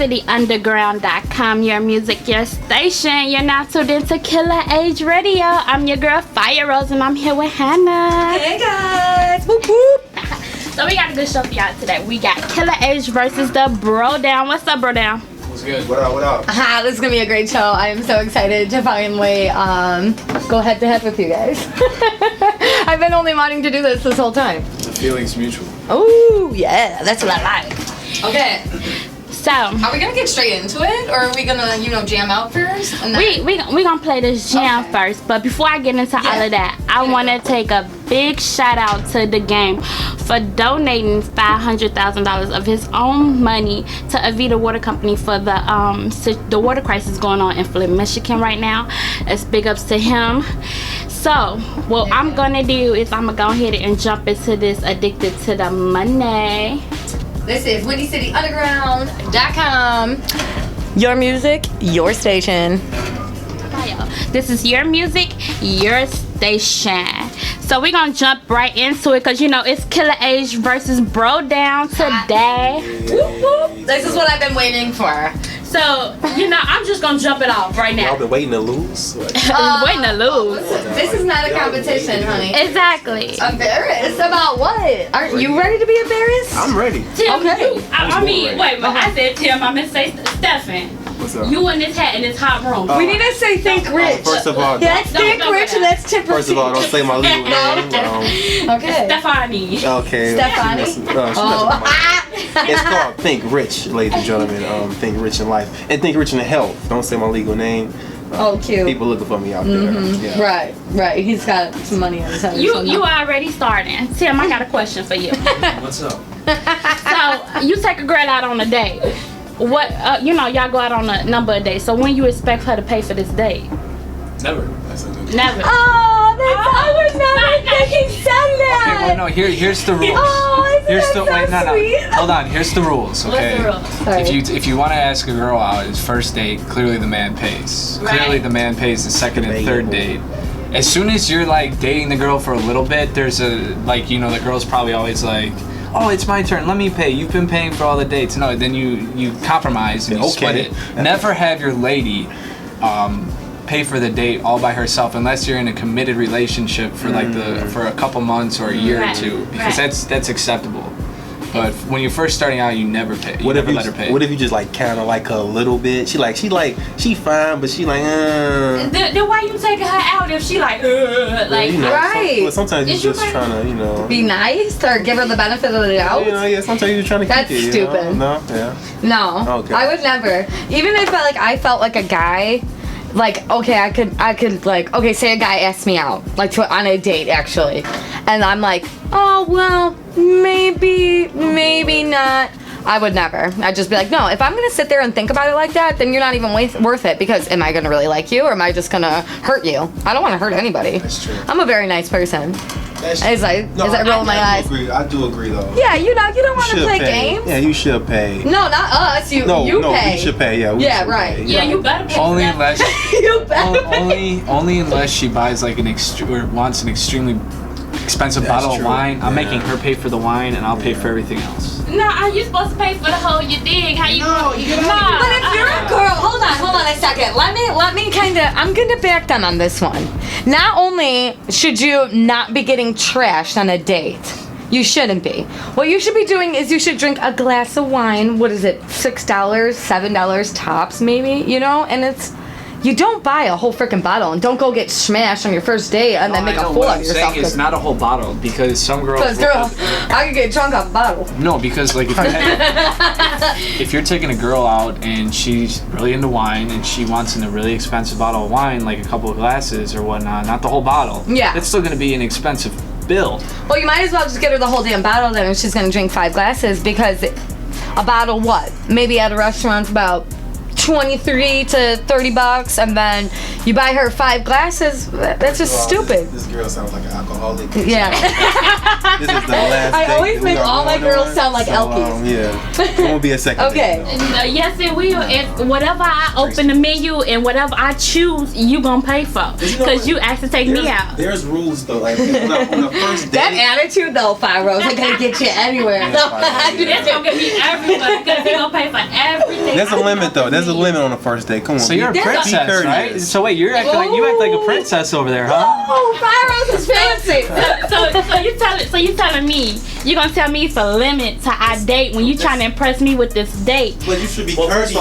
windycityunderground.com, your music, your station. You're now tuned into Killa Age Radio. I'm your girl, Fire Rose, and I'm here with Hannah. Hey guys! Whoop whoop! So we got a good show for y'all today. We got Killa Age versus the Bro Down. What's up, Bro Down? What's good? What up, what up? This is gonna be a great show. I am so excited to finally go head to head with you guys. I've been only wanting to do this whole time. The feeling's mutual. Oh yeah, that's what I like. Okay. So are we gonna get straight into it, or are we gonna, jam out first? And then... we gonna play this jam first, but before I get into all of that, I want to take a big shout out to the game for donating $500,000 of his own money to Avita Water Company for the water crisis going on in Flint, Michigan right now. It's big ups to him. So what I'm gonna do is I'm gonna go ahead and jump into this Addicted to the Money. This is windycityunderground.com. Your music, your station. This is your music, your station. So we're gonna jump right into it because it's Killa Age versus Bro Down today. Whoop, whoop. This is what I've been waiting for. So, I'm just gonna jump it off right now. Y'all been waiting to lose? Waiting to lose. This is not a competition, honey. Exactly. Embarrassed about what? Are you ready to be embarrassed? I'm ready. Tim, okay. I said Tim, I'm gonna say Stefan. What's up? You in this hat in this hot room. We need to say think rich. First of all, Let's think rich and let's tip. First of all, don't say my legal name. Okay. Stefani. Okay. Stefani. It's called Think Rich, ladies and gentlemen. Think Rich in life and Think Rich in health. Don't say my legal name. Cute. People looking for me out there. Yeah. Right. He's got some money on his head. You already starting. Tim, I got a question for you. What's up? So you take a girl out on a date. What y'all go out on a number of days. So when you expect her to pay for this date? Never. Never. Oh, I was never thinking said that. Okay, well, no. Here's the rules. Hold on. Here's the rules. Okay. What's the rules? If you want to ask a girl out, it's first date. Clearly the man pays. Right. Clearly the man pays the second and third date. As soon as you're like dating the girl for a little bit, there's the girl's probably always like, oh, it's my turn, let me pay. You've been paying for all the dates. No, then you compromise and you split it. Never have your lady pay for the date all by herself unless you're in a committed relationship for for a couple months or a year or two, because that's acceptable. But when you're first starting out, you never pay. You never let her pay. What if you just kind of like her a little bit? She fine, but she Then why you taking her out if she like? Right. Sometimes you're just trying to be nice or give her the benefit of the doubt. Sometimes you're trying to That's keep it. stupid. No. Okay. I would never. Even if I felt like a guy. Like, okay, I could say a guy asked me out, on a date, actually. And I'm like, oh, well, maybe not. I would never. I'd just be like, no, if I'm going to sit there and think about it like that, then you're not even worth it, because am I going to really like you, or am I just going to hurt you? I don't want to hurt anybody. That's true. I'm a very nice person. As I roll my eyes. I do agree, though. Yeah, you don't want to play games. Yeah, you should pay. No, not us. You pay. You should pay. Yeah, right. Pay. Yeah, you better pay. Only unless only unless she buys wants an extremely expensive bottle of wine. I'm making her pay for the wine, and I'll pay for everything else. No, are you supposed to pay for the whole you dig? How you? But if you're a girl, hold on a second. Let me I'm gonna back them on this one. Not only should you not be getting trashed on a date, you shouldn't be. What you should be doing is you should drink a glass of wine. What is it? $6, $7 tops, maybe. And you don't buy a whole freaking bottle, and don't go get smashed on your first date and then make a fool out of yourself. It's not a whole bottle, because some girls. I could get drunk off a bottle. No, because if you're taking a girl out and she's really into wine and she wants a really expensive bottle of wine, like a couple of glasses or whatnot, not the whole bottle. Yeah. It's still going to be an expensive bill. Well, you might as well just get her the whole damn bottle then, if she's going to drink 5 glasses, because a bottle, maybe at a restaurant for about $23 to $30, and then you buy her 5 glasses. That's just stupid. This girl sounds like an alcoholic. Yeah. This is the last I date always that we make are all my going girls on. sound like Elkies. Yeah. It won't be a second Okay. date, though. Yes, it will. If whatever I open the menu and whatever I choose, you gonna pay for. Because you asked to take me out. There's rules, though. Like, on the first date. That attitude, though, Fyros, ain't gonna get you anywhere. That's gonna get me everywhere because he gonna pay for everything. There's a limit, though. There's a limit on the first date. Come on. So you're a be princess, courteous. right? So wait, you act like a princess over there, huh? Oh, Fyros is fancy. So you telling me you gonna tell me it's a limit to our date when you trying to impress me with this date? But you should be Well, courteous.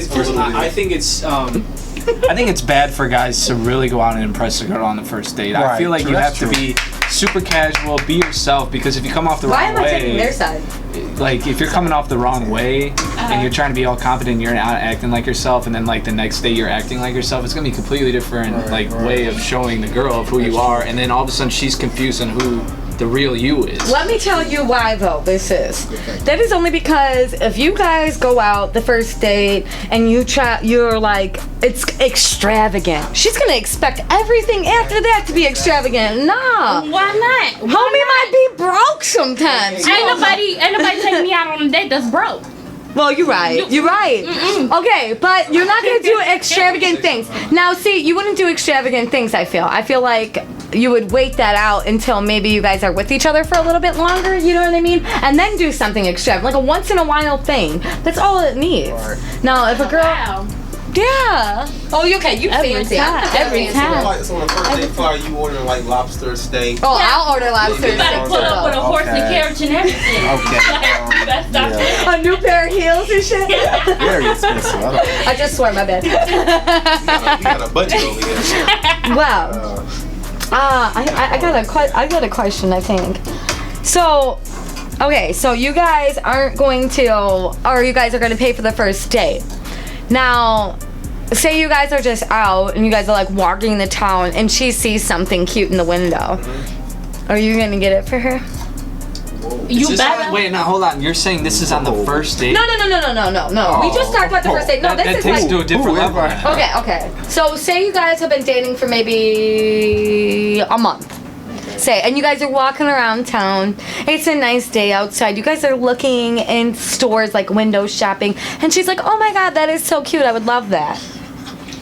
first of all, I think it's bad for guys to really go out and impress a girl on the first date. I Right, feel like true, you have that's to be super casual, be yourself, because if you come off the Why wrong am I way, taking their side? like if you're coming off the wrong way and you're trying to be all confident, you're not acting like yourself, and then like the next day you're acting like yourself, it's gonna be a completely different way of showing the girl of who you are, and then all of a sudden she's confused on who the real you is. Let me tell you why, though, this is. That is only because if you guys go out the first date and you're like, it's extravagant. She's gonna expect everything after that to be extravagant. Nah. Why not? Homie might be broke sometimes. Ain't nobody taking me out on a date that's broke. Well, you're right. You're right. Okay, but you're not gonna do extravagant things. Now, see, you wouldn't do extravagant things. I feel like you would wait that out until maybe you guys are with each other for a little bit longer. You know what I mean? And then do something extravagant, like a once in a while thing. That's all it needs. Now, if a girl, Wow. yeah. Oh, okay. You Every fancy. time. Every time. So on the first date flyer, you ordering like lobster steak. Oh, I'll order lobster. You gotta pull up with a horse and Okay. carriage and everything. Okay. That's not Yeah. A new pair of heels and shit. Very expensive. I just swear, my bad. You got a budget over here. Wow. I got a question, I think. So, okay, so you guys aren't going to, or you guys are going to pay for the first date. Now, say you guys are just out and you guys are like walking the town and she sees something cute in the window. Are you going to get it for her? You better. Wait, now hold on. You're saying this is on the first date? No. We just talked about the first date. No, that this takes is to a like. different level. Okay. So, say you guys have been dating for maybe a month. Say, and you guys are walking around town. It's a nice day outside. You guys are looking in stores, like window shopping. And she's like, oh my God, that is so cute. I would love that.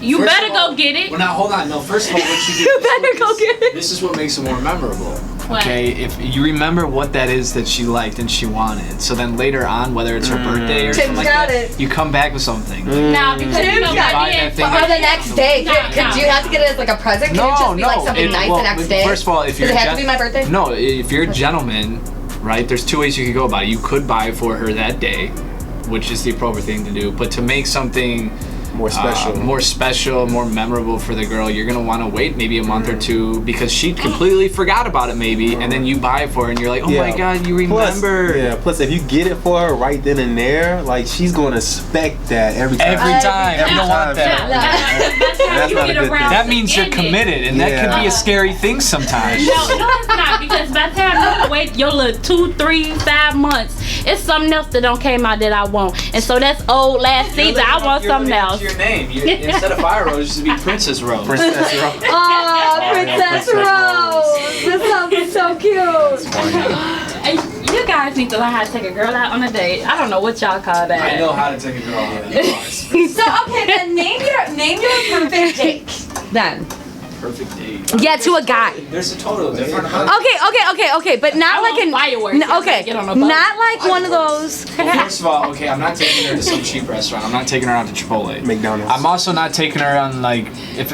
You First better of all- go get it. Well, now hold on. No, first of all, what you do. You better go get it. This is what makes it more memorable. What? Okay, if you remember what that is that she liked and she wanted, so then later on, whether it's her birthday or Tim's something like got that, it. you come back with something. Nah, because you know Tim's by got then, that thing. Or the next day. No. Could you have to get it as like a present? Can it just be like something nice the next day? First of all, if you're Does it have to be my birthday? No, if you're a gentleman, right? There's two ways you could go about it. You could buy it for her that day, which is the appropriate thing to do. But to make something More special. more memorable for the girl, you're gonna want to wait maybe a month or two because she completely forgot about it maybe, and then you buy it for her and you're like, oh my God, you remember. Plus, if you get it for her right then and there, like she's gonna expect that every time. Every time. You don't want that. That's not a good thing. That means you're committed, and that can be a scary thing sometimes. No, it's not, because by the time you wait your little 2, 3, 5 months, it's something else that don't came out that I want. And so that's old last season. I want something else. Your name. Instead of Fire Rose, it should be Princess Rose. Princess Rose. Oh, Princess Rose. This sounds so cute. Hey, you guys need to learn how to take a girl out on a date. I don't know what y'all call that. I know how to take a girl on a date. So, okay, then name your perfect date. Then. Perfect date. Yeah, to a guy. There's a total different. Okay, but not I like want an fireworks. okay, Get on a boat. not like one of those. Well, first of all, okay, I'm not taking her to some cheap restaurant. I'm not taking her out to Chipotle. McDonald's. I'm also not taking her on like.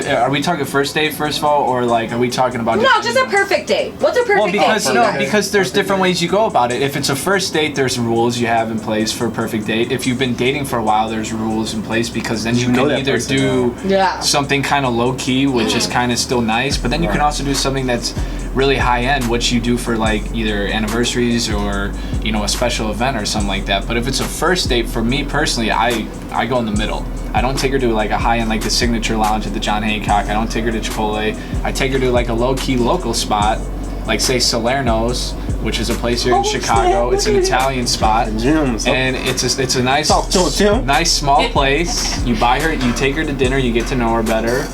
Are we talking first date first of all, or like are we talking about? No, just a perfect date. What's a perfect Well, because date? no, because there's different ways you go about it. If it's a first date, there's rules you have in place for a perfect date. If you've been dating for a while, there's rules in place because then you know can that either person do Yeah. something kind of low key, which is kind of still nice, but then you can also do something that's really high end, which you do for like either anniversaries or a special event or something like that. But if it's a first date, for me personally, I go in the middle. I don't take her to like a high end like the Signature Lounge at the John Hancock. I don't take her to Chipotle. I take her to like a low key local spot like say Salerno's, which is a place here in Chicago. It's an Italian spot, and it's a nice small place. You take her to dinner, you get to know her better,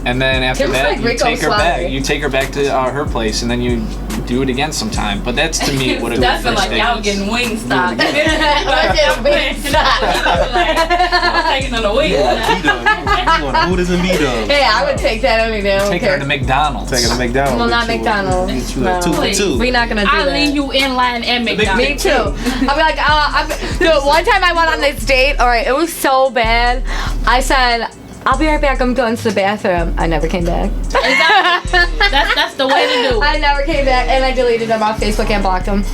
and then after that you take her back. You take her back to her place, and then you do it again sometime. But that's to me what a good first date is. Y'all getting Wingstop. I'm taking on a Wingstop. Buddhas and B-dubs. Hey, I would take that any day. Take her to McDonald's. Take her to McDonald's. Well, not McDonald's. No. 2 for 2. We're not gonna do I'll that. leave you in line at McDonald's. Me too. I'll be like, no, one time I went on this date. All right, it was so bad. I said, I'll be right back. I'm going to the bathroom. I never came back. Exactly. That's the way to do it. I never came back, and I deleted him off Facebook and blocked him.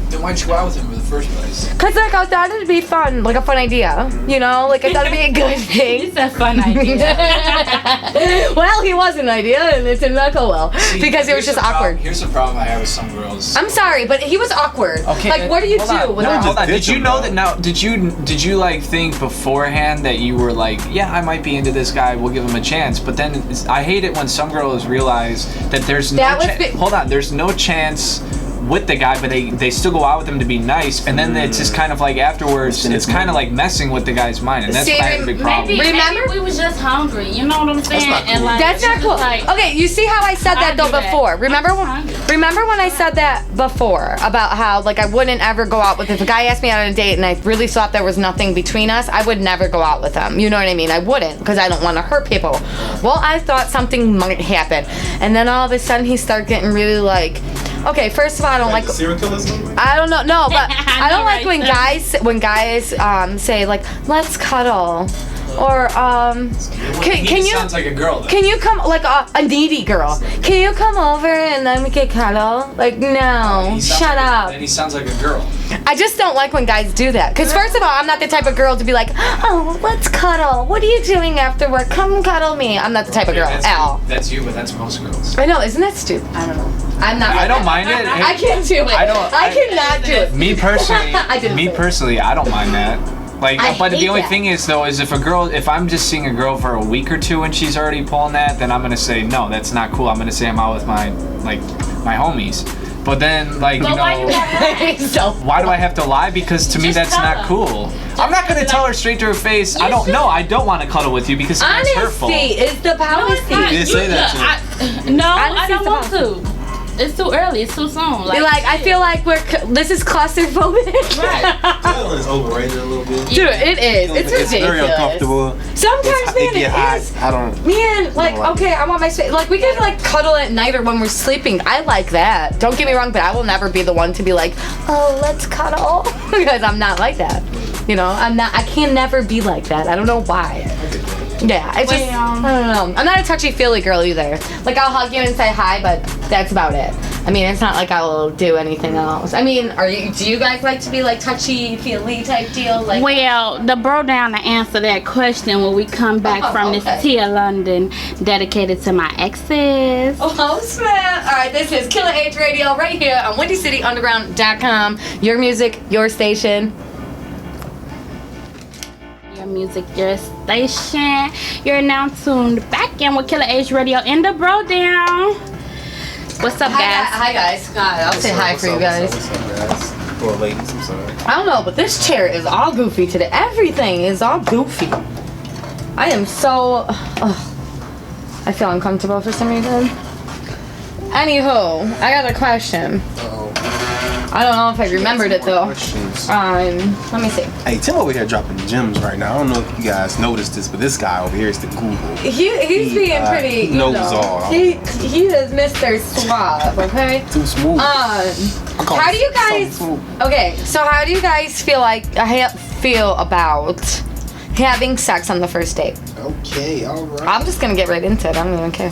Then why'd you go out with him in the first place? Cause like I thought it'd be fun, like a fun idea, you know, like I thought it'd be a good thing. It's a fun idea. Well, he was an idea, and it did not go well because it was just awkward. Here's the problem I have with some girls. I'm sorry, but he was awkward. Okay. Like, what do you do? Hold on. Did you know that now? Did you like think beforehand that you were like, yeah, I might be into this guy. We'll give him a chance. But then I hate it when some girls realize that there's no. There's no chance with the guy, but they still go out with him to be nice, and then it's just kind of like afterwards, it's kind of like messing with the guy's mind, and that's kind of a big problem. Maybe we was just hungry, you know what I'm saying? And like, that's not cool. Like, okay, you see how I said that though before? Remember when I said that before about how like I wouldn't ever go out with if a guy asked me out on a date and I really thought there was nothing between us, I would never go out with him. You know what I mean? I wouldn't because I don't want to hurt people. Well, I thought something might happen, and then all of a sudden he started getting really like. Okay, first of all, I don't like serial killers. I don't know, no, but I don't like when guys say like, let's cuddle, or can you sounds like a girl though. Can you come like a needy girl? Can you come over and then we can cuddle? Like no, shut up. Then he sounds like a girl. I just don't like when guys do that. Because first of all, I'm not the type of girl to be like, oh, let's cuddle. What are you doing after work? Come cuddle me. I'm not the type of girl at all. That's you, but that's most girls. I know, isn't that stupid? I don't know. I'm not. I don't mind it. I can't do it. I cannot do it. Me personally, I don't mind that. Like, but the only thing is though, is if I'm just seeing a girl for a week or two and she's already pulling that, then I'm gonna say no, that's not cool. I'm gonna say I'm out with my homies. But then, like, you know, why do I have to lie? Because to me, that's not cool. I'm not gonna tell her straight to her face. I don't want to cuddle with you because it's hurtful. Honesty is the policy. You didn't say that to me. No, I don't want to. It's too early. It's too soon. Like I feel like this is claustrophobic. Right. Cuddling is overrated a little bit. Dude, it is. It's ridiculous. very uncomfortable. Sometimes, man, it is. I don't. Man, like, okay, I want my space. Like, we can like cuddle at night or when we're sleeping. I like that. Don't get me wrong, but I will never be the one to be like, oh, let's cuddle, because I'm not like that. You know, I'm not. I can never be like that. I don't know why. Yeah, it's just, I don't know. I'm not a touchy-feely girl either. Like, I'll hug you and say hi, but that's about it. I mean, it's not like I will do anything else. I mean, do you guys like to be like touchy-feely type deal? Like, well, the bro down to answer that question when we come back from this tea of London dedicated to my exes. Oh, snap. All right, this is Killa Age Radio right here on WindyCityUnderground.com. Your music, your station. Music, your station. You're now tuned back in with Killa Age Radio in the bro down. What's up, guys? Hi guys. I'll say hi for you guys. What's up, guys? Or ladies, I'm sorry. I don't know, but this chair is all goofy today. Everything is all goofy. I am so. I feel uncomfortable for some reason. Anywho, I got a question. I don't know if I remembered it though. Let me see. Hey, Tim over here dropping gems right now. I don't know if you guys noticed this, but this guy over here is the guru. He's being pretty. He knows all. He is Mr. Suave. Okay. Too smooth. How do you guys? Okay, so how do you guys feel about having sex on the first date? Okay, all right. I'm just gonna get right into it. I don't even care.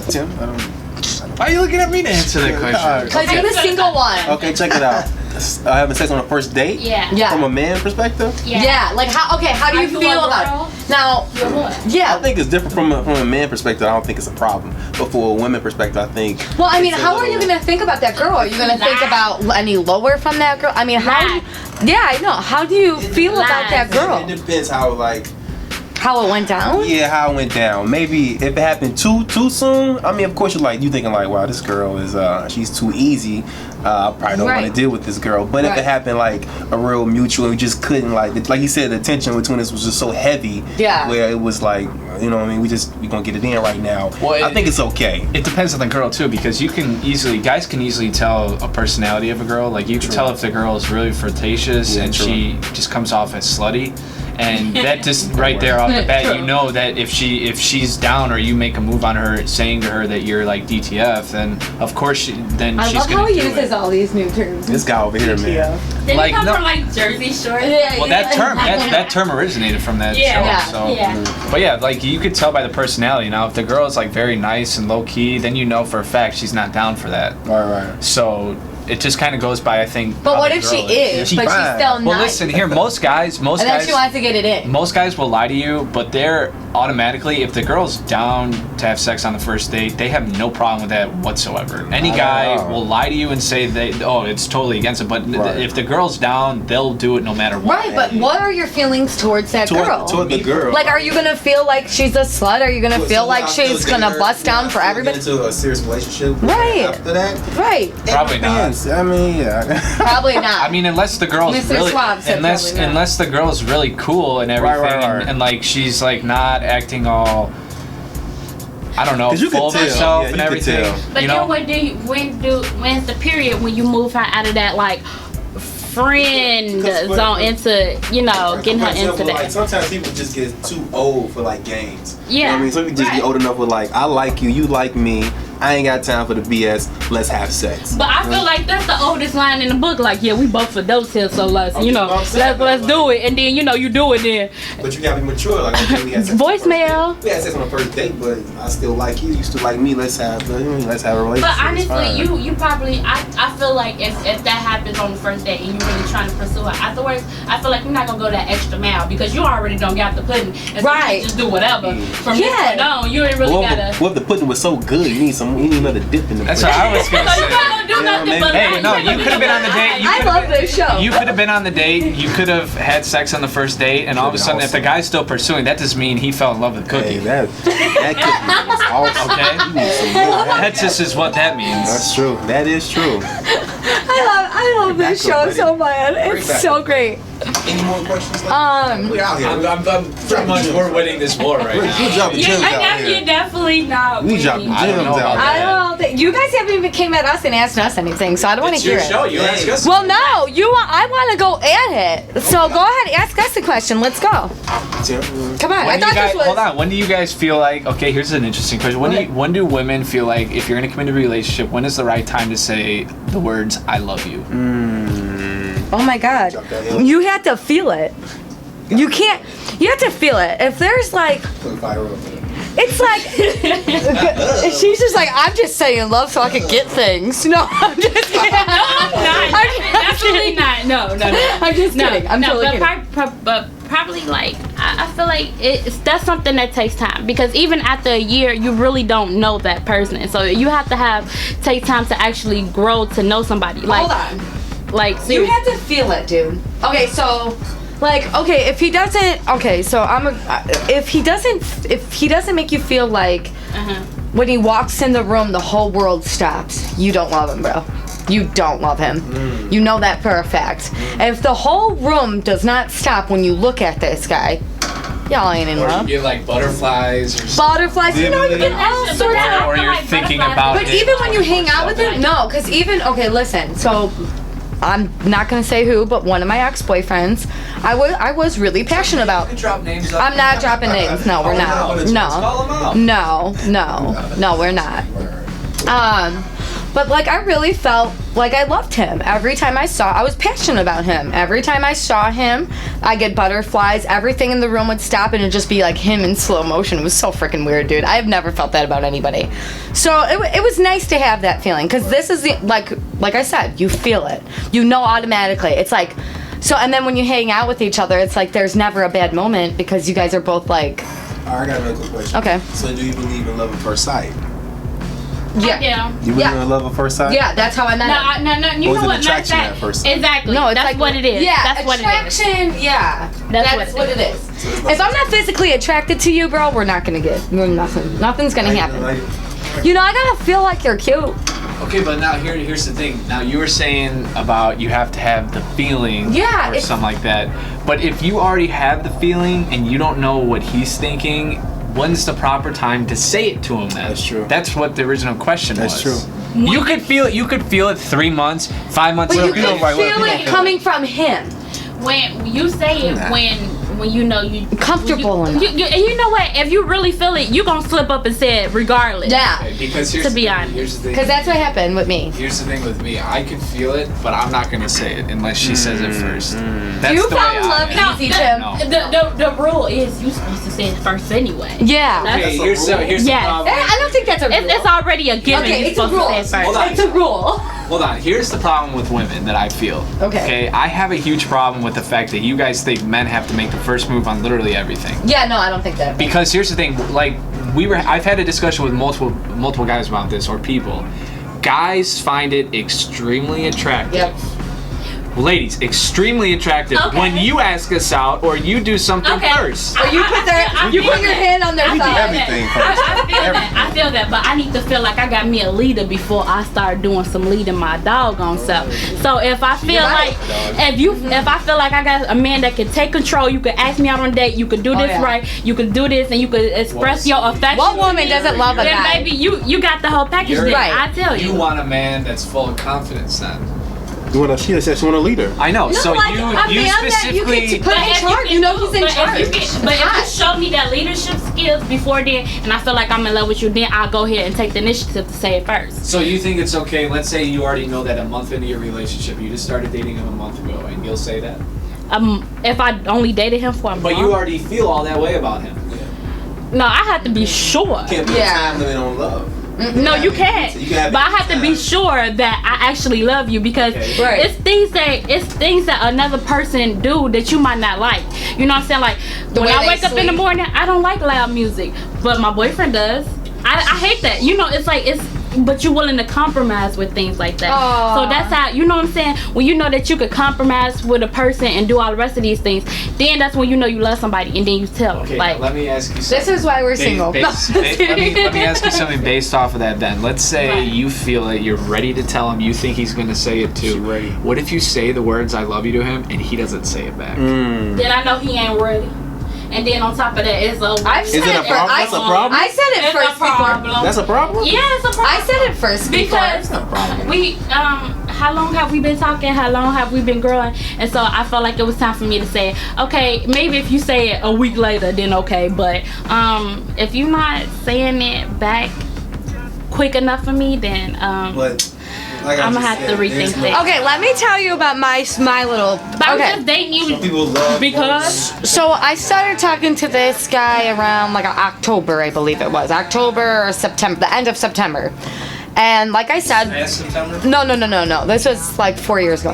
Tim, I don't. Why are you looking at me to answer that question? Because you're the single one. Okay, check it out. Having sex on the first date? Yeah. From a man perspective? Yeah. Like how do you feel about it? Now, yeah. I think it's different from a man perspective. I don't think it's a problem. But for a woman perspective, I think. Well, I mean, how are you gonna think about that girl? Are you gonna think about any lower from that girl? I mean, how? Yeah, I know. How do you feel about that girl? It depends how How it went down? Yeah, how it went down. Maybe if it happened too soon. I mean, of course, you thinking like, wow, this girl is she's too easy. I probably don't want to deal with this girl. But if it happened like a real mutual, and we just couldn't like you said, the tension between us was just so heavy. Yeah. Where it was like, you know what I mean, we gonna get it in right now. Well, I think it's okay. It depends on the girl too, because guys can easily tell a personality of a girl. Like you can tell if the girl is really flirtatious and she just comes off as slutty. And that just right there off the bat, you know that if she's down or you make a move on her, saying to her that you're like DTF, then of course she's gonna do it. I love how he uses all these new terms. This guy over here, man. Did it come from like Jersey Shore? Well, that term originated from that show. So. But yeah, like you could tell by the personality. Now, if the girl is like very nice and low key, then you know for a fact she's not down for that. Right. So. It just kind of goes by, I think. But what if she is, but she's still nice? Well, listen here. Most guys. And then she wants to get it in. Most guys will lie to you, but they're automatically, if the girl's down to have sex on the first date, they have no problem with that whatsoever. Any guy will lie to you and say it's totally against it. But if the girl's down, they'll do it no matter what. Right, but what are your feelings towards that girl? Toward the girl. Like, are you gonna feel like she's a slut? Are you gonna feel like she's gonna bust down for everybody? Into a serious relationship. After that. Right. Probably not. I mean, yeah. Probably not. I mean, unless the girl's really, unless the girl's really cool and everything, and like she's like not acting all, I don't know, full of herself and everything. But then when's the period when you move her out of that like friend zone into getting her into that? Like, sometimes people just get too old for like games. Yeah. You know what I mean, some people just get old enough with like, I like you, you like me. I ain't got time for the BS. Let's have sex. But I feel like that's the oldest line in the book. Like, yeah, we both adults here, so let's do it. And then you do it then. But you gotta be mature. Like, okay, we had sex voicemail. We had sex on the first date, but I still like you. You still like me. Let's have a relationship. But honestly, you probably I feel like if that happens on the first date and you're really trying to pursue her afterwards, I feel like you're not gonna go that extra mile because you already don't got the pudding. And so you just do whatever from this point on. You ain't really gotta. What if the pudding was so good? You need another dip in the That's what I was gonna say. Hey, no, you could have been on the date. I love this show. You could have been on the date. You could have had sex on the first date, and all of a sudden, if the guy's still pursuing, that doesn't mean he fell in love with the cookie. Hey, that cookie was awesome. Okay, that just is what that means. That's true. That is true. I love this show so much. It's so great. Any more questions? We're out here. I'm pretty much we're winning this war right now. We're dropping gems out here. You're definitely not. We dropping gems out. I don't think you guys haven't even came at us and asked us anything, so I don't want to hear it. It's your show. You ask us. Well, no, I want to go at it. So go ahead, ask us a question. Let's go. Come on. Hold on. When do you guys feel like? Okay, here's an interesting question. When do women feel like if you're in a committed relationship, when is the right time to say the words "I love you"? Oh my God, you have to feel it. You can't. You have to feel it. If there's like, it's like she's just like, I'm just saying love so I can get things. No, I'm just kidding. No, I'm not. Definitely not. No. I'm just kidding. I'm totally kidding. But probably like I feel like that's something that takes time because even after a year you really don't know that person, so you have to take time to actually grow to know somebody. Like, hold on. Like seriously. You have to feel it, dude. Okay, so if he doesn't make you feel like when he walks in the room the whole world stops, you don't love him, bro. You don't love him. You know that for a fact. If the whole room does not stop when you look at this guy, y'all ain't in love. Or you get like butterflies or butterflies, you get all sorts of. Or you're thinking about it. But even when you hang out with him, no, because listen, so I'm not gonna say who, but one of my ex-boyfriends, I was really passionate about. You can drop names. I'm not dropping names. No, we're not. No, we're not. But like I really felt like I loved him. Every time I was passionate about him. Every time I saw him, I get butterflies. Everything in the room would stop and it'd just be like him in slow motion. It was so freaking weird, dude. I have never felt that about anybody. So it was nice to have that feeling because this is like I said, you feel it. You know automatically. It's like, so and then when you hang out with each other, it's like there's never a bad moment because you guys are both like. I got another quick question. Okay. So do you believe in love at first sight? Yeah. You were in love at first sight? Yeah, that's how I met him. No. You know what? Attraction at first sight? Exactly. No, it's that's like what it is. Yeah, that's what it is. attraction. Yeah, that's what it is. If I'm not physically attracted to you, bro, we're not gonna get nothing. Nothing's gonna happen. You know, I gotta feel like you're cute. Okay, but now here's the thing. Now you were saying about you have to have the feeling or something like that. But if you already have the feeling and you don't know what he's thinking, when's the proper time to say it to him then? That's true. That's what the original question was. That's true. You could feel it 3 months, 5 months. But you can can feel it coming from him. When you say it, when you know you comfortable enough. You know what? If you really feel it, you gonna slip up and say it regardless. Yeah. Okay, because here's To be honest. here's the thing. Because that's what happened with me. Here's the thing with me. I can feel it, but I'm not gonna say it unless she says it first. That's You the way found I love am. easy, Tim. No. The rule is you supposed to say it first anyway. Yeah. Okay, here's the Yes. problem. I don't think that's a rule. It's already a given. Okay, You're it's a supposed rule. to say it Hold first. on. It's a rule. Hold on. Here's the problem with women that I feel. Okay. I have a huge problem with the fact that you guys think men have to make the first move on literally everything. Yeah, no, I don't think that. Because here's the thing, like I've had a discussion with multiple guys about this, or people. Guys find it extremely attractive. Yep. Ladies, extremely attractive when you ask us out or you do something first. Or you put your hand on their We do thigh. everything first. I feel that. I feel that, but I need to feel like I got me a leader before I start doing some leading my doggone self. So if I feel like if I feel like I got a man that can take control, you can ask me out on a date, you could do this right, you could do this, and you could express your affection. What woman doesn't love a Then guy? baby, you got the whole package. Then I tell you. You want a man that's full of confidence then. She said she want a leader. I know. No, So like you a man specifically. that you get to put in charge. You know he's in charge. But if you show me that leadership skills before then, and I feel like I'm in love with you, then I'll go ahead and take the initiative to say it first. So you think it's okay? Let's say you already know that a month into your relationship, you just started dating him a month ago, and you'll say that. If I only dated him for a month. But you already feel all that way about him. No, I have to be sure. Can't put a time limit on love. No, you can't. So you can have but I have to be sure that I actually love you because it's things that another person do that you might not like. You know what I'm saying? Like when I wake up in the morning, I don't like loud music, but my boyfriend does. I hate that. You know, but you're willing to compromise with things like that. So that's how, you know what I'm saying? When you know that you could compromise with a person and do all the rest of these things, then that's when you know you love somebody, and then you tell them. Okay, like, now let me ask you something. This is why we're single. let me ask you something based off of that then. Let's say you feel that you're ready to tell him, you think he's going to say it too. Ready. What if you say the words "I love you" to him and he doesn't say it back? Then I know he ain't ready. And then on top of that, it's over. Is it a problem? That's a problem? I said it first before. That's a problem? Yeah, it's a problem. I said it first because we how long have we been talking? How long have we been growing? And so I felt like it was time for me to say, okay, maybe if you say it a week later, then okay. But if you're not saying it back quick enough for me, then I'm gonna have to rethink that. Okay, let me tell you about my little. But I'm just dating you people love because. So I started talking to this guy around like October, I believe it was October or September, the end of September. And like I said, Last September? no. This was like 4 years ago.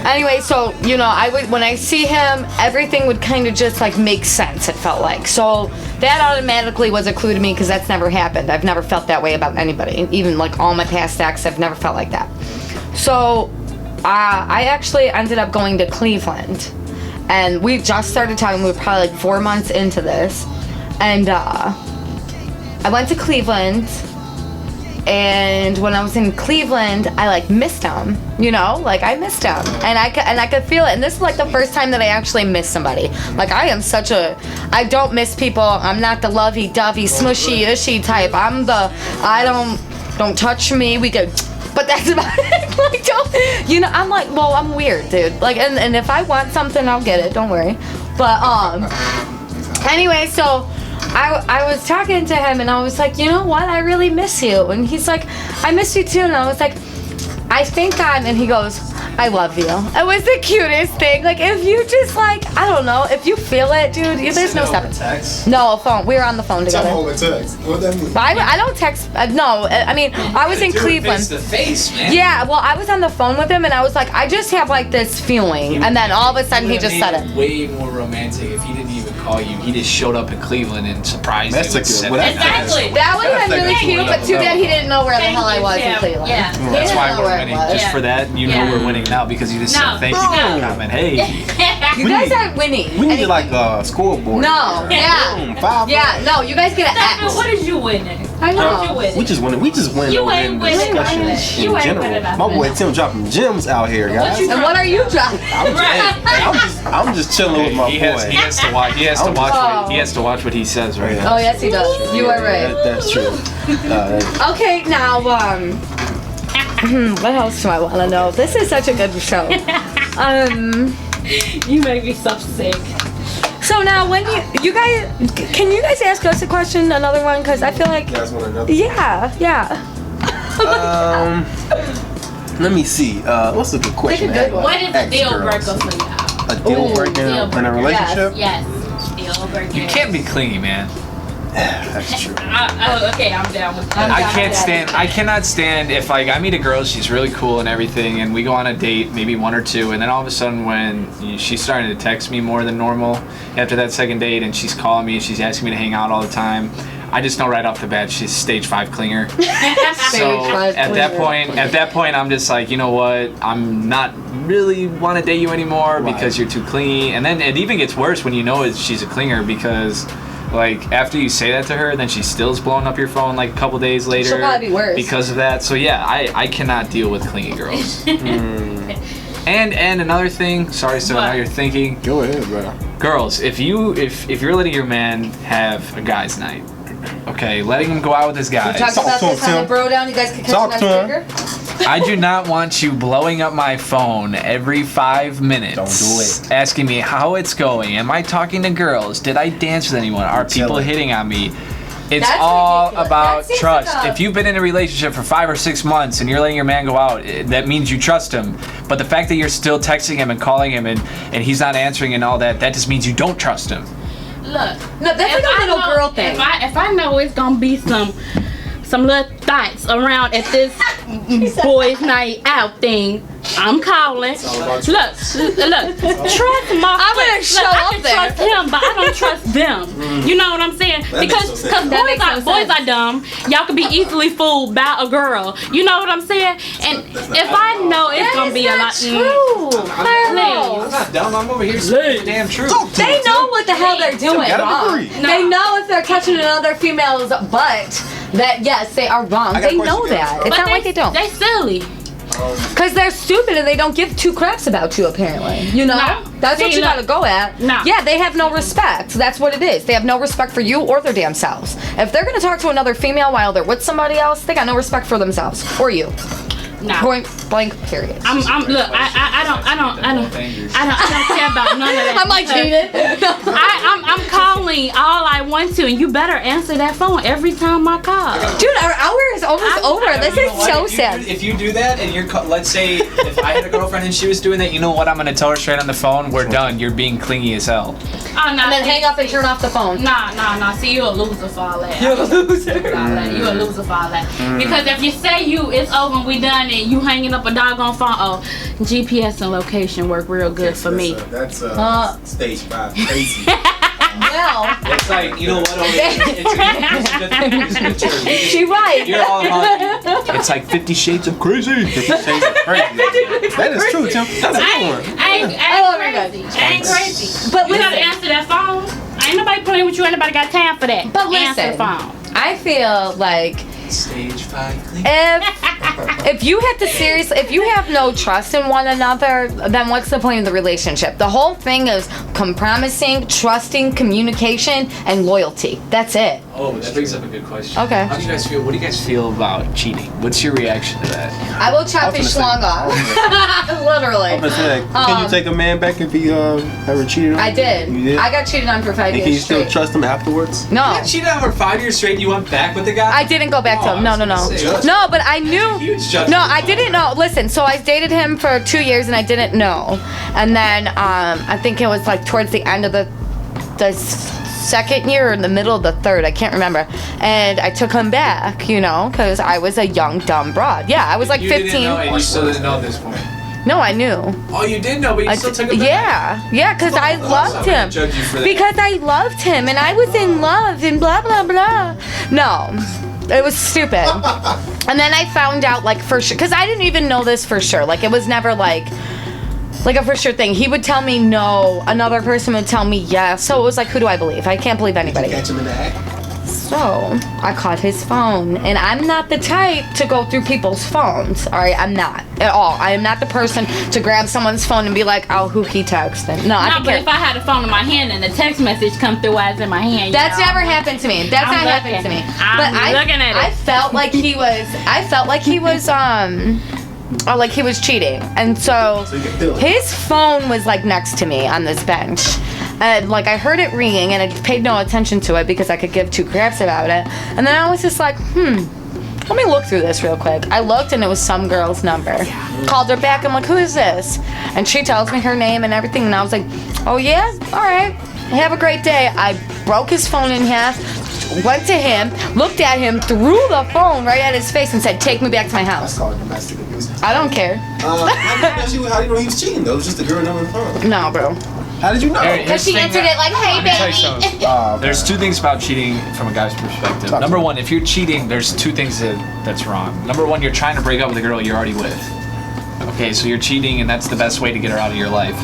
Anyway, so you know, when I see him, everything would kind of just like make sense. It felt like so that automatically was a clue to me because that's never happened. I've never felt that way about anybody, even like all my past exes. I've never felt like that. So I actually ended up going to Cleveland, and we just started talking. We were probably like 4 months into this, and I went to Cleveland. And when I was in Cleveland, I like missed him, you know, like I missed him, and I could feel it. And this is like the first time that I actually missed somebody. Like I don't miss people. I'm not the lovey-dovey, smushy, ishy type. I'm the don't touch me. We could, but that's about it. Like don't, you know, I'm like, well, I'm weird, dude. Like, and if I want something, I'll get it. Don't worry. But anyway, so. I was talking to him and I was like, you know what? I really miss you. And he's like, I miss you too. And I was like, I think and he goes, I love you. It was the cutest thing. Like, if you just like, I don't know, if you feel it, dude, there's no stopping. Text? No, a phone. We were on the phone together. Text. What that mean? But I don't text. No, I mean, I was in Cleveland. Face to face, man. Yeah, well, I was on the phone with him and I was like, I just have like this feeling. And then all of a sudden he just said it. Way more romantic if he didn't even call you. He just showed up in Cleveland and surprised That's you. a good- with well, seven that's- minutes. Exactly. That would have been really That's cute, but too bad he didn't know where the hell I was in Cleveland. Yeah. He That's didn't why know we're where it winning. was. Just for that, you know we're winning now because you just No. said thank you for the comment. Hey. You guys aren't winning. We need like a scoreboard. No. Yeah. Boom, 5. Yeah. No. You guys get an But X. what is you winning? I What is you know. winning? We just win. We just win. You over ain't in winning discussions nothing. You in ain't general. winning My nothing. boy Tim dropping gems out here, guys. you And what are you dropping? I'm just chilling with my He boy. has to watch. He has to watch. He has to watch what he says right now. Oh yes, he does. You are right. That's true. Okay, now what else do I want to know? This is such a good show. You make me so sick. So now when you guys can you guys ask us a question, another one? Because I feel like You guys want another? yeah. Let me see. What's a good question? Pick a good one. What is a deal Ex-girls. breaker for y'all? A deal breaker deal in a relationship? Yes. Deal breaker. You can't be clingy, man. That's true. Okay, I'm down with that. I cannot stand if like I meet a girl, she's really cool and everything, and we go on a date, maybe one or two, and then all of a sudden when she's starting to text me more than normal after that second date, and she's calling me, she's asking me to hang out all the time, I just know right off the bat she's stage 5 clinger. So at that point, I'm just like, you know what? I'm not really want to date you anymore because you're too clingy. And then it even gets worse when you know she's a clinger because. Like after you say that to her, then she still's blowing up your phone like a couple days later. She'll probably be worse because of that. So yeah, I cannot deal with clingy girls. And another thing, sorry, so now you're thinking. Go ahead, bro. Girls, if you're letting your man have a guys' night, okay, letting him go out with his guys. We talked about to him, this on the Tim. bro down. You guys can catch Talk a to nice him. trigger. I do not want you blowing up my phone every 5 minutes. Don't do it. Asking me how it's going. Am I talking to girls? Did I dance with anyone? Are people hitting on me? It's That's all ridiculous. about That seems trust. like a- If you've been in a relationship for 5 or 6 months and you're letting your man go out, that means you trust him. But the fact that you're still texting him and calling him and he's not answering and all that, that just means you don't trust him. Look. No, that's like a little girl thing. If I know it's gonna be some little thoughts around at this boys' night out thing, I'm calling. Look, trust my. I'm gonna show I up can there. trust him, but I don't trust them. You know what I'm saying? Because boys are dumb. Y'all can be easily fooled by a girl. You know what I'm saying? And if I know it's gonna be a lot. True. I'm not dumb. I'm over here speaking the damn truth. They know what the hell they're doing Gotta wrong. agree. They know if they're touching another female's butt that yes, they are wrong. I got a They know question, that. guys. It's not like they don't. They silly. Because they're stupid and they don't give two craps about you, apparently. You know? No. That's what See, you look. gotta go at. No. Yeah, they have no respect. That's what it is. They have no respect for you or their damn selves. If they're gonna talk to another female while they're with somebody else, they got no respect for themselves or you. No. Point blank, period. I don't care about none of that. I'm like, because cheated. I'm calling all I want to, and you better answer that phone every time I call. Dude, our hour is almost over. This is so sad. If you do that and let's say if I had a girlfriend and she was doing that, you know what? I'm gonna tell her straight on the phone. We're done. You're being clingy as hell. Oh, no. And then hang up and turn off the phone. Nah. See, you a loser for all that. You a loser for all that. Because if you say it's over and we done and you hanging up a doggone phone, GPS and location work real good for me. That's stage 5 crazy. Well, It's like, you know what? she right. You're all about it's like 50 Shades of Crazy. That is true, Tim. That's a good one. I ain't crazy. But You gotta listen, answer that phone. Ain't nobody playing with you. Ain't nobody got time for that. But Answer listen. the phone. I feel like Stage 5 clean. if you have no trust in one another, then what's the point of the relationship? The whole thing is compromising, trusting, communication, and loyalty. That's it. Oh, that brings up a good question. Okay. How do you guys feel? What do you guys feel about cheating? What's your reaction to that? I will chop his schlong off. Literally. Can you take a man back if he ever cheated on you? I did. You did? I got cheated on for 5 And years can you still straight. trust him afterwards? No. You cheated on for 5 years straight and you went back with the guy? I didn't go back to him. No. Judge. No, but I knew. Huge judgment. No, I didn't know. Listen, so I dated him for 2 years and I didn't know. And then I think it was like towards the end of the second year or in the middle of the third. I can't remember. And I took him back, because I was a young, dumb broad. Yeah, I was like You 15. didn't know, and you still didn't know at this point. No, I knew. Oh, you did know, but you still took it back? Yeah, because I loved him. Judge you for that. Because I loved him, and I was in love, and blah, blah, blah. No, it was stupid. And then I found out, like, for sure, because I didn't even know this for sure. Like, it was never, like a for sure thing. He would tell me no, another person would tell me yes. So it was like, who do I believe? I can't believe anybody. Catch him in the act. So I caught his phone, and I'm not the type to go through people's phones. All right, I'm not at all. I am not the person to grab someone's phone and be like, oh, who he texted. No, I don't but care. if I had a phone in my hand and a text message come through while it's in my hand, That's never happened to me. That's not happened to me. I'm looking at it. I felt like he was. Or like he was cheating, and so his phone was like next to me on this bench, and like I heard it ringing, and I paid no attention to it because I could give two craps about it. And then I was just like, let me look through this real quick. I looked, and it was some girl's number. Called her back. I'm like, who is this? And she tells me her name and everything, and I was like, oh yeah, all right, have a great day. I broke his phone in half. Went to him, looked at him, threw the phone right at his face, and said, take me back to my house. That's called domestic abuse. I don't care. How do you know he was cheating though? It was just a girl number phone. No, bro. How did you know? Because she answered it like, hey, baby. There's two things about cheating from a guy's perspective. Number one, if you're cheating, there's two things that's wrong. Number one, you're trying to break up with a girl you're already with. Okay, so you're cheating, and that's the best way to get her out of your life.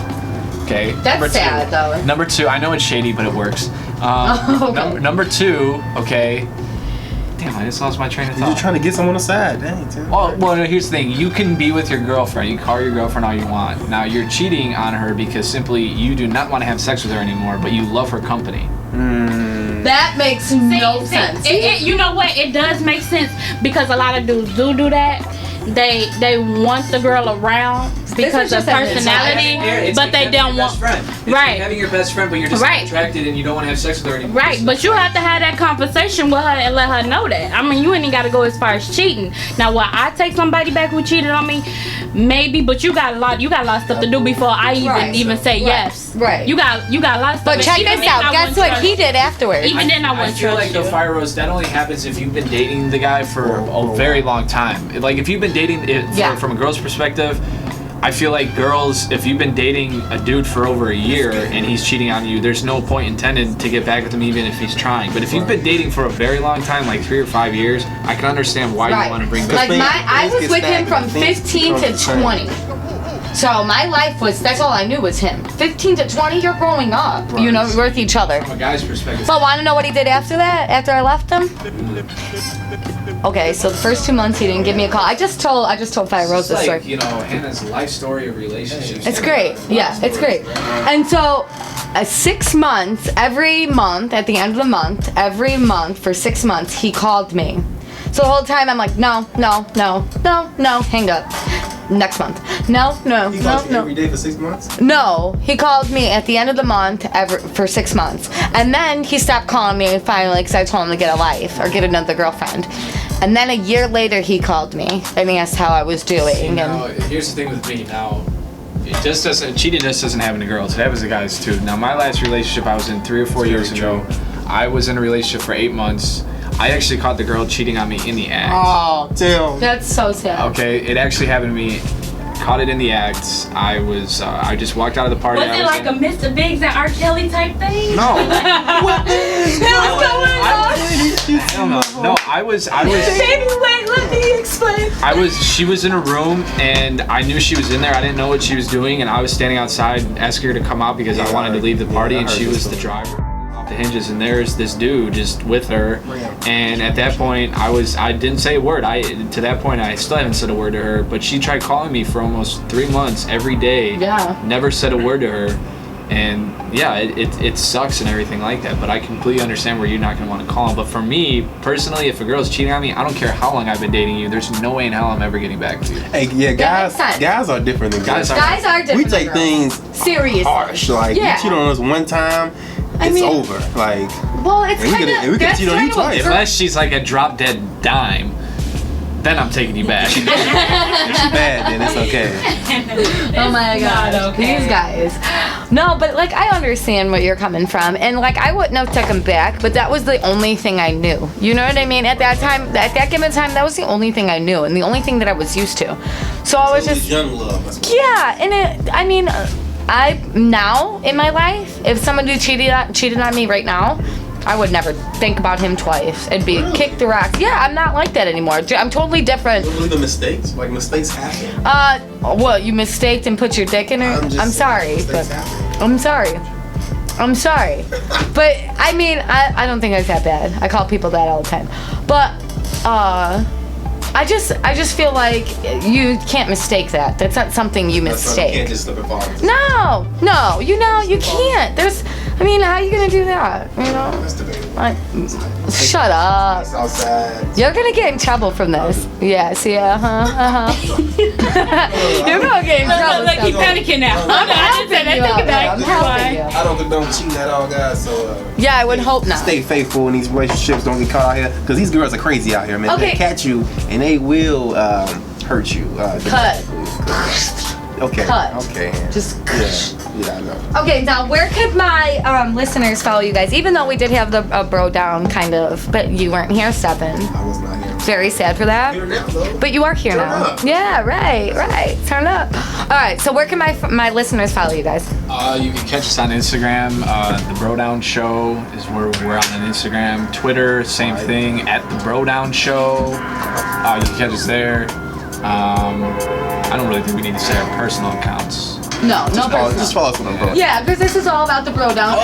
Okay. That's sad, though. Number two, I know it's shady, but it works. Okay. Number two, okay. Damn, I just lost my train of thought. You're trying to get someone aside, dang. Well, no, here's the thing. You can be with your girlfriend. You can call your girlfriend all you want. Now, you're cheating on her because simply you do not want to have sex with her anymore, but you love her company. That makes no sense. You know what? It does make sense because a lot of dudes do that. They want the girl around because of personality, but they don't want. Right. Having your best friend, but you're just not attracted and you don't want to have sex with her anymore. Right, but you have to have that conversation with her and let her know that. I mean, you ain't got to go as far as cheating. Now, will I take somebody back who cheated on me? Maybe, but you got a lot of stuff to do before I even say yes. Right. You got a lot of stuff. But check this out. Guess what he did afterwards? Even then, I wouldn't feel trust like the fire rose. That only happens if you've been dating the guy for a very long time. Like if you've been dating from a girl's perspective, I feel like girls, if you've been dating a dude for over a year and he's cheating on you, there's no point intended to get back with him even if he's trying. But if you've been dating for a very long time, like 3 or 5 years, I can understand why you want to bring back. Like I was with him from 15 to 20. So my life that's all I knew was him. 15 to 20, you're growing up. Right. You know, we're with each other. From a guy's perspective. So want to know what he did after that? After I left him? Okay, so the first 2 months he didn't give me a call. I just told Fire Rose this story. Like, you know, Hannah's life story of relationships. It's great. Yeah, it's great. And so 6 months, every month, at the end of the month, every month for 6 months, he called me. So the whole time I'm like, no, hang up. Next month. No. He called you every day for 6 months? No, he called me at the end of the month for 6 months. And then he stopped calling me finally because I told him to get a life or get another girlfriend. And then a year later he called me and he asked how I was doing. See, now, here's the thing with me now. Cheating just doesn't happen to girls. It happens to guys too. Now my last relationship I was in 3 or 4 years ago, I was in a relationship for 8 months. I actually caught the girl cheating on me in the act. Oh, damn. That's so sad. Okay, it actually happened to me. Caught it in the act. I just walked out of the party. Was it like a Mr. Biggs and R. Kelly type thing? No. What No, I was. Baby, wait, let me explain. She was in a room and I knew she was in there. I didn't know what she was doing and I was standing outside asking her to come out because I wanted to leave the party and she was the driver. The hinges and there's this dude just with her, and at that point I didn't say a word. To that point I still haven't said a word to her, but she tried calling me for almost 3 months every day. Never said a word to her, and it sucks and everything like that, but I completely understand where you're not going to want to call him. But for me personally, if a girl's cheating on me, I don't care how long I've been dating you, there's no way in hell I'm ever getting back to you. Hey, yeah, guys are different than girls. Guys are different. We take things serious, harsh. Like you cheat on us one time, it's over. Like, well, it's we could cheat on you twice. Unless she's like a drop dead dime. then I'm taking you back. If she bad, then it's okay. Oh my god, these guys. No, but like I understand where you're coming from, and like I wouldn't have took him back, but that was the only thing I knew. You know what I mean? At that time, at that given time, that was the only thing I knew, and the only thing that I was used to. So I was just young love. yeah, and I mean, I now in my life, if somebody cheated on me right now, I would never think about him twice. It'd be kick the rocks. Yeah, I'm not like that anymore. I'm totally different. You believe in mistakes? Like mistakes happen? What, you mistaked and put your dick in her? I'm sorry, but I'm sorry. But I mean, I don't think it's that bad. I call people that all the time. But I just feel like you can't mistake that. That's not something you mistake. You can't just slip and fall. No, you can't. I mean, how are you gonna do that? You know? That's debatable. Like, shut up. Outside. You're gonna get in trouble from this. Yes, yeah, You're gonna get in trouble. Look, keep panicking now. I'm helping you out. I'm helping you. I don't condone cheating at all, guys. So Yeah, I would hope not. stay faithful in these relationships. Don't get caught out here, because these girls are crazy out here, man. Okay. They catch you and they will hurt you. Cut. Okay. Cut. Okay. Just. Yeah, I know. Okay, now where could my listeners follow you guys? Even though we did have the bro down, kind of, but you weren't here, Stephen. I was not here. Very sad for that. Here now, though. But you are here Turn now. up. Yeah, right. Turn up. All right, so where can my listeners follow you guys? You can catch us on Instagram. The Bro Down Show is where we're on Instagram. Twitter, same thing, at The Bro Down Show. You can catch us there. I don't really think we need to say our personal accounts. No personal. Just follow us on them, bro. Yeah, because this is all about the bro down.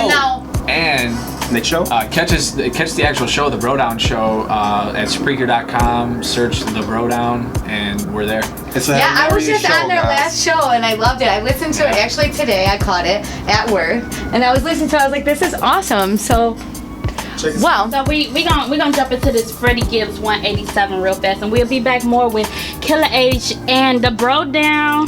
And Next show? catch the actual show, The Bro Down Show, at Spreaker.com. Search The Bro Down, and we're there. It's a Yeah, I was hilarious just on their guys. last show and I loved it. I listened to it actually today. I caught it at work, and I was listening to it. I was like, this is awesome. So, Check this wow. So we gonna jump into this Freddie Gibbs 187 real fast, and we'll be back more with Killa Age and the Bro Down.